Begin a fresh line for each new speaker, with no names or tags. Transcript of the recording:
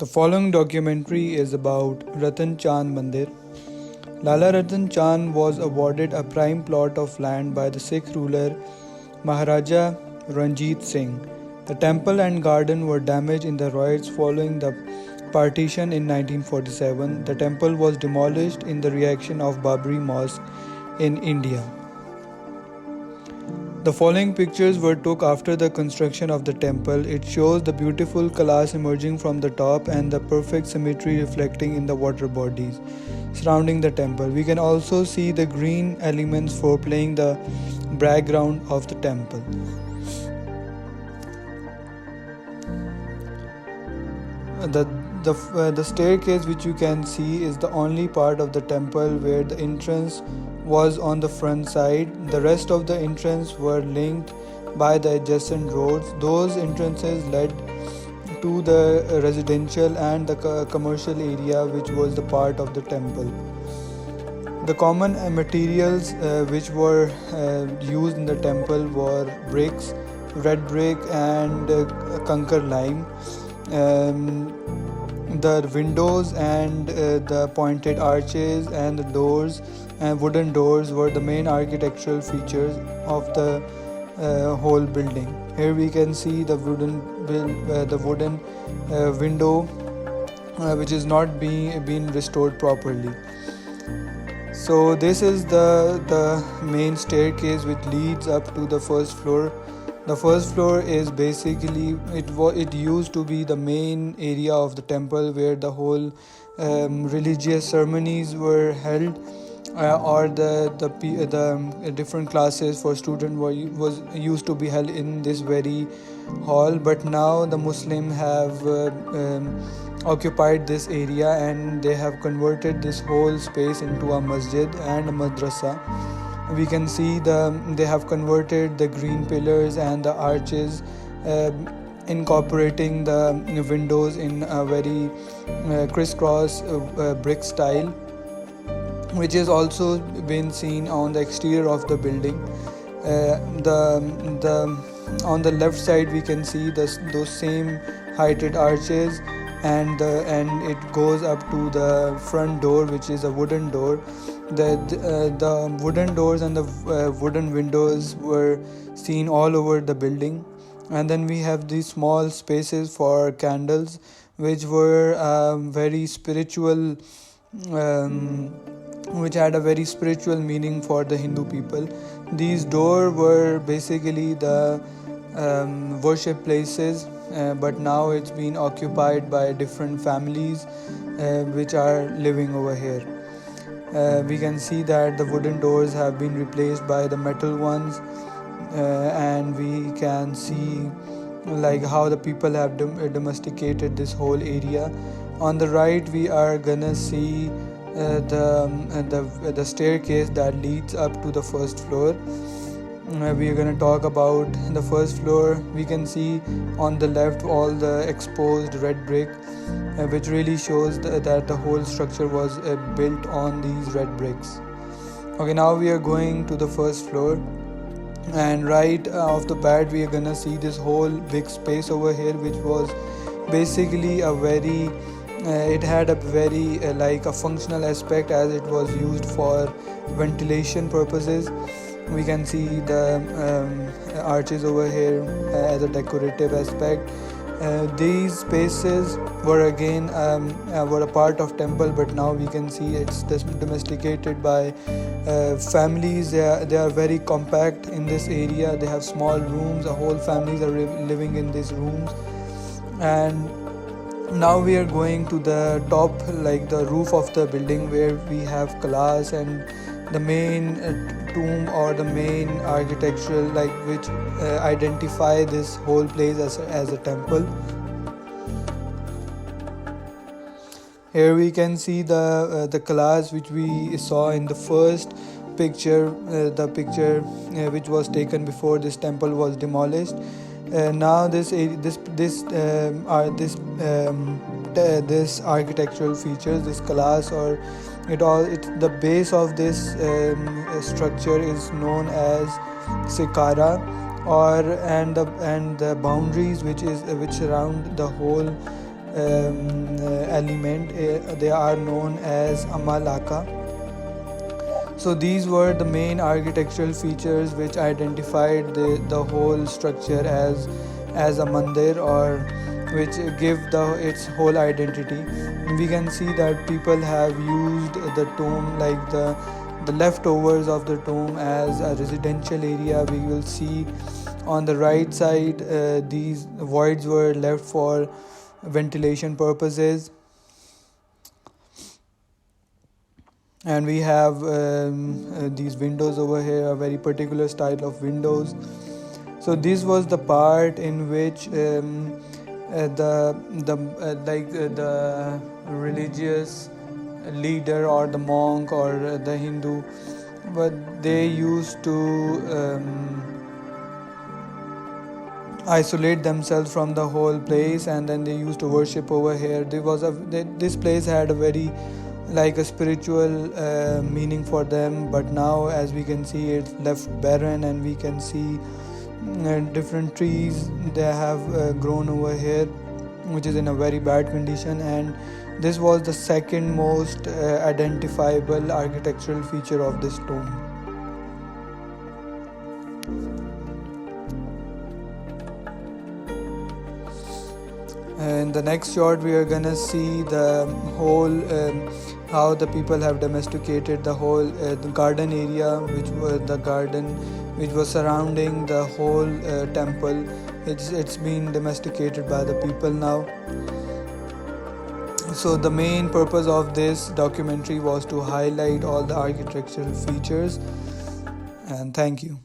The following documentary is about Rattan Chand Mandir. Lala Rattan Chand was awarded a prime plot of land by the Sikh ruler Maharaja Ranjit Singh. The temple and garden were damaged in the riots following the partition in 1947. The temple was demolished in the reaction of Babri Mosque in India. The following pictures were took after the construction of the temple. It shows the beautiful Kailash emerging from the top and the perfect symmetry reflecting in the water bodies surrounding the temple. We can also see the green elements for playing the background of the temple. The staircase which you can see is the only part of the temple where the entrance was on the front side. The rest of the entrance were linked by the adjacent roads. Those entrances led to the residential and the commercial area which was the part of the temple. The common materials which were used in the temple were bricks, red brick and conker lime. The windows and the pointed arches and the doors and wooden doors were the main architectural features of the whole building. Here we can see the wooden window which is not being restored properly. So this is the main staircase which leads up to the first floor. The first floor is basically it used to be the main area of the temple where the whole religious ceremonies were held, or the different classes for students was used to be held in this very hall. But now the Muslim have occupied this area and they have converted this whole space into a masjid and a madrasa. We can see they have converted the green pillars and the arches, incorporating the windows in a very crisscross brick style, which is also been seen on the exterior of the building. On the left side we can see those same heighted arches, and it goes up to the front door, which is a wooden door. The wooden doors and the wooden windows were seen all over the building. And then we have these small spaces for candles, which were very spiritual, which had a very spiritual meaning for the Hindu people. These doors were basically the worship places, but now it's been occupied by different families which are living over here. We can see that the wooden doors have been replaced by the metal ones, and we can see like how the people have domesticated this whole area. On the right we are gonna see the staircase that leads up to the first floor. We are going to talk about the first floor. We can see on the left all the exposed red brick, which really shows that the whole structure was built on these red bricks. Okay, now we are going to the first floor, and right off the bat we are going to see this whole big space over here, which was basically a very it had a very like a functional aspect, as it was used for ventilation purposes. We can see the arches over here as a decorative aspect. These spaces were again were a part of temple, but now we can see it's domesticated by families. They are very compact in this area. They have small rooms. The whole families are living in these rooms. And now we are going to the top, like the roof of the building, where we have Kailash and the main tomb or the main architectural which identify this whole place as a temple. Here we can see the Kailash which we saw in the first picture, the picture which was taken before this temple was demolished. Now this architectural features, this Kailash, or the base of this structure is known as Sikara, and the boundaries which surround the whole element. They are known as amalaka. So these were the main architectural features which identified the whole structure as a mandir, or which give its whole identity. We can see that people have used the tomb, like the leftovers of the tomb, as a residential area. We will see on the right side these voids were left for ventilation purposes, and we have these windows over here, a very particular style of windows. So this was the part in which the religious leader or the monk or the Hindu, but they used to isolate themselves from the whole place, and then they used to worship over here. This place had a very, like, a spiritual meaning for them, but now, as we can see, it's left barren, and we can see different trees they have grown over here, which is in a very bad condition. And this was the second most identifiable architectural feature of this tomb. In the next shot, we are gonna see the whole how the people have domesticated the whole the garden area, which was the garden which was surrounding the whole temple. It's been domesticated by the people now. So the main purpose of this documentary was to highlight all the architectural features. And thank you.